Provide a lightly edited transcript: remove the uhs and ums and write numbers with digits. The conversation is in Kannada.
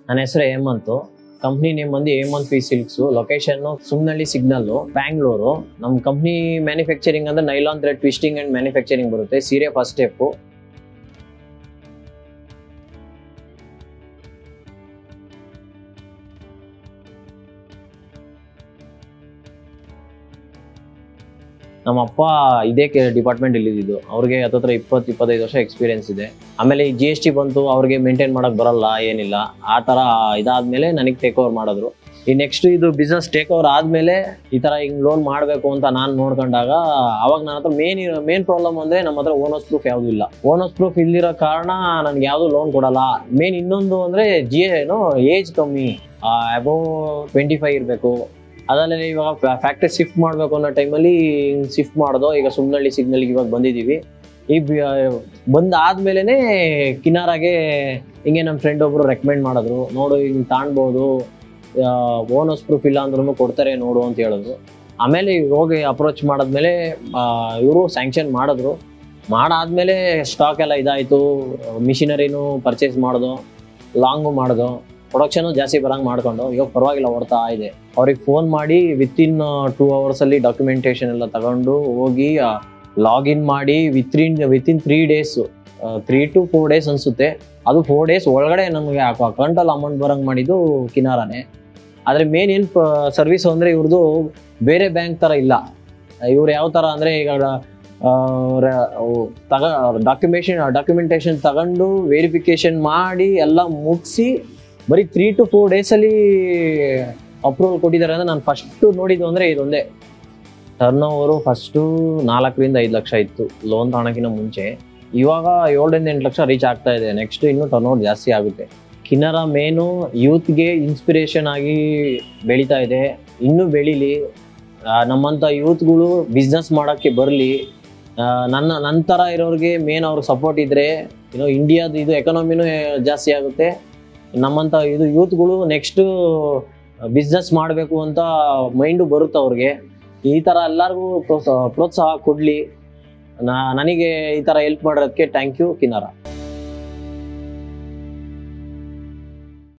ನನ್ನ ಹೆಸರು ಹೇಮಂತ್. ಕಂಪ್ನಿ ನೇಮ್ ಬಂದು Hemant V silks. Location Sumanahalli signal, Bangalore. ನಮ್ಮ ಕಂಪ್ನಿ ಮ್ಯಾನುಫ್ಯಾಕ್ಚರಿಂಗ್ ಅಂದ್ರೆ nylon thread twisting and manufacturing ಬರುತ್ತೆ. ಸೀರೆ ಫಸ್ಟ್ ಸ್ಟೆಪ್. ನಮ್ಮಪ್ಪ ಇದೇ ಡಿಪಾರ್ಟ್ಮೆಂಟ್ ಇಲ್ಲಿದ್ದು. ಅವ್ರಿಗೆ ಹತ್ತತ್ರ 20-25 ವರ್ಷ ಎಕ್ಸ್ಪೀರಿಯನ್ಸ್ ಇದೆ. ಆಮೇಲೆ ಈ GST ಬಂತು, ಅವ್ರಿಗೆ ಮೇಂಟೈನ್ ಮಾಡಕ್ ಬರಲ್ಲ, ಏನಿಲ್ಲ. ಆ ತರ ಇದಾದ್ಮೇಲೆ ನನಗೆ ಟೇಕ್ ಓವರ್ ಮಾಡಿದ್ರು. ಈ ನೆಕ್ಸ್ಟ್ ಇದು ಬಿಸ್ನೆಸ್ ಟೇಕ್ ಓವರ್ ಆದ್ಮೇಲೆ ಈ ತರ ಹಿಂಗ್ ಲೋನ್ ಮಾಡ್ಬೇಕು ಅಂತ ನಾನು ನೋಡ್ಕೊಂಡಾಗ ಅವಾಗ ನನ್ನ ಹತ್ರ ಮೇನ್ ಪ್ರಾಬ್ಲಮ್ ಅಂದ್ರೆ ನಮ್ಮ ಹತ್ರ ಓನರ್ಸ್ ಪ್ರೂಫ್ ಯಾವ್ದು ಇಲ್ಲ. ಓನರ್ಸ್ ಪ್ರೂಫ್ ಇಲ್ದಿರೋ ಕಾರಣ ನನ್ಗೆ ಯಾವ್ದು ಲೋನ್ ಕೊಡಲ್ಲ. ಮೇನ್ ಇನ್ನೊಂದು ಅಂದ್ರೆ ಏಜ್ ಕಮ್ಮಿ, ಅಬೌವ್ 25 ಇರಬೇಕು. ಅದಲ್ಲೇ ಇವಾಗ ಫ್ಯಾಕ್ಟ್ರಿ ಶಿಫ್ಟ್ ಮಾಡಬೇಕು ಅನ್ನೋ ಟೈಮಲ್ಲಿ ಶಿಫ್ಟ್ ಮಾಡೋದು. ಈಗ ಸುಮ್ನಹಳ್ಳಿ ಸಿಗ್ನಲ್ಗೆ ಇವಾಗ ಬಂದಿದ್ದೀವಿ. ಈ ಬಂದಾದ್ಮೇಲೆ ಕಿನಾರಾಗೆ ಹಿಂಗೆ ನಮ್ಮ ಫ್ರೆಂಡ್ ಒಬ್ರು ರೆಕಮೆಂಡ್ ಮಾಡಿದ್ರು. ನೋಡು ಹಿಂಗೆ ತಾಣ್ಬೋದು, ಓನರ್ಸ್ ಪ್ರೂಫ್ ಇಲ್ಲ ಅಂದ್ರೂ ಕೊಡ್ತಾರೆ ನೋಡು ಅಂತ ಹೇಳಿದ್ರು. ಆಮೇಲೆ ಹೋಗಿ ಅಪ್ರೋಚ್ ಮಾಡಿದ್ಮೇಲೆ ಇವರು ಸ್ಯಾಂಕ್ಷನ್ ಮಾಡಿದ್ರು. ಮಾಡಾದ್ಮೇಲೆ ಸ್ಟಾಕ್ ಎಲ್ಲ ಇದಾಯಿತು. ಮಿಷಿನರಿನೂ ಪರ್ಚೇಸ್ ಮಾಡೋದು, ಲಾಂಗು ಮಾಡೋದು, ಪ್ರೊಡಕ್ಷನು ಜಾಸ್ತಿ ಬರಂಗೆ ಮಾಡ್ಕೊಂಡು ಇವಾಗ ಪರವಾಗಿಲ್ಲ, ಓಡ್ತಾ ಇದೆ. ಅವ್ರಿಗೆ ಫೋನ್ ಮಾಡಿ ವಿತಿನ್ 2 ಅವರ್ಸಲ್ಲಿ ಡಾಕ್ಯುಮೆಂಟೇಶನ್ ಎಲ್ಲ ತಗೊಂಡು ಹೋಗಿ ಲಾಗಿನ್ ಮಾಡಿ ವಿತಿನ್ 3 ಡೇಸ್, 3 to 4 ಡೇಸ್ ಅನಿಸುತ್ತೆ. ಅದು 4 ಡೇಸ್ ಒಳಗಡೆ ನಮಗೆ ಅಕೌಂಟಲ್ಲಿ ಅಮೌಂಟ್ ಬರಂಗೆ ಮಾಡಿದ್ದು ಕಿನಾರಾನೇ. ಆದರೆ ಮೇನ್ ಏನು ಸರ್ವಿಸ್ ಅಂದರೆ ಇವ್ರದ್ದು ಬೇರೆ ಬ್ಯಾಂಕ್ ಥರ ಇಲ್ಲ. ಇವ್ರು ಯಾವ ಥರ ಅಂದರೆ ಈಗ ಡಾಕ್ಯುಮೆಂಟೇಶನ್ ತಗೊಂಡು ವೆರಿಫಿಕೇಶನ್ ಮಾಡಿ ಎಲ್ಲ ಮುಗಿಸಿ ಬರೀ 3 to 4 ಡೇಸಲ್ಲಿ ಅಪ್ರೂವಲ್ ಕೊಟ್ಟಿದ್ದಾರೆ. ಅಂದರೆ ನಾನು ಫಸ್ಟು ನೋಡಿದ್ದು ಅಂದರೆ ಇದೊಂದೇ. ಟರ್ನ್ ಓವರು ಫಸ್ಟು 4-5 ಲಕ್ಷ ಇತ್ತು ಲೋನ್ ತಗೊಳಕ್ಕಿಂತ ಮುಂಚೆ. ಇವಾಗ 7-8 ಲಕ್ಷ ರೀಚ್ ಆಗ್ತಾ ಇದೆ. ನೆಕ್ಸ್ಟ್ ಇನ್ನೂ ಟರ್ನ್ ಓವರ್ ಜಾಸ್ತಿ ಆಗುತ್ತೆ. ಕಿನಾರಾ ಮೇನು ಯೂತ್ಗೆ ಇನ್ಸ್ಪಿರೇಷನ್ ಆಗಿ ಬೆಳೀತಾ ಇದೆ. ಇನ್ನೂ ಬೆಳೀಲಿ. ನಮ್ಮಂಥ ಯೂತ್ಗಳು ಬಿಸ್ನೆಸ್ ಮಾಡೋಕ್ಕೆ ಬರಲಿ. ನನ್ನ ಥರ ಇರೋರಿಗೆ ಮೇನ್ ಅವ್ರಿಗೆ ಸಪೋರ್ಟ್ ಇದ್ದರೆ ಇಂಡಿಯಾದ ಇದು ಎಕಾನಮಿನೂ ಜಾಸ್ತಿ ಆಗುತ್ತೆ. ನಮ್ಮಂಥ ಇದು ಯೂತ್ಗಳು ನೆಕ್ಸ್ಟು ಬಿಸ್ನೆಸ್ ಮಾಡಬೇಕು ಅಂತ ಮೈಂಡು ಬರುತ್ತೆ ಅವ್ರಿಗೆ. ಈ ಥರ ಎಲ್ಲರಿಗೂ ಪ್ರೋತ್ಸಾಹ ಕೊಡಲಿ. ನನಗೆ ಈ ಥರ ಹೆಲ್ಪ್ ಮಾಡೋದಕ್ಕೆ ಥ್ಯಾಂಕ್ ಯು ಕಿನಾರಾ.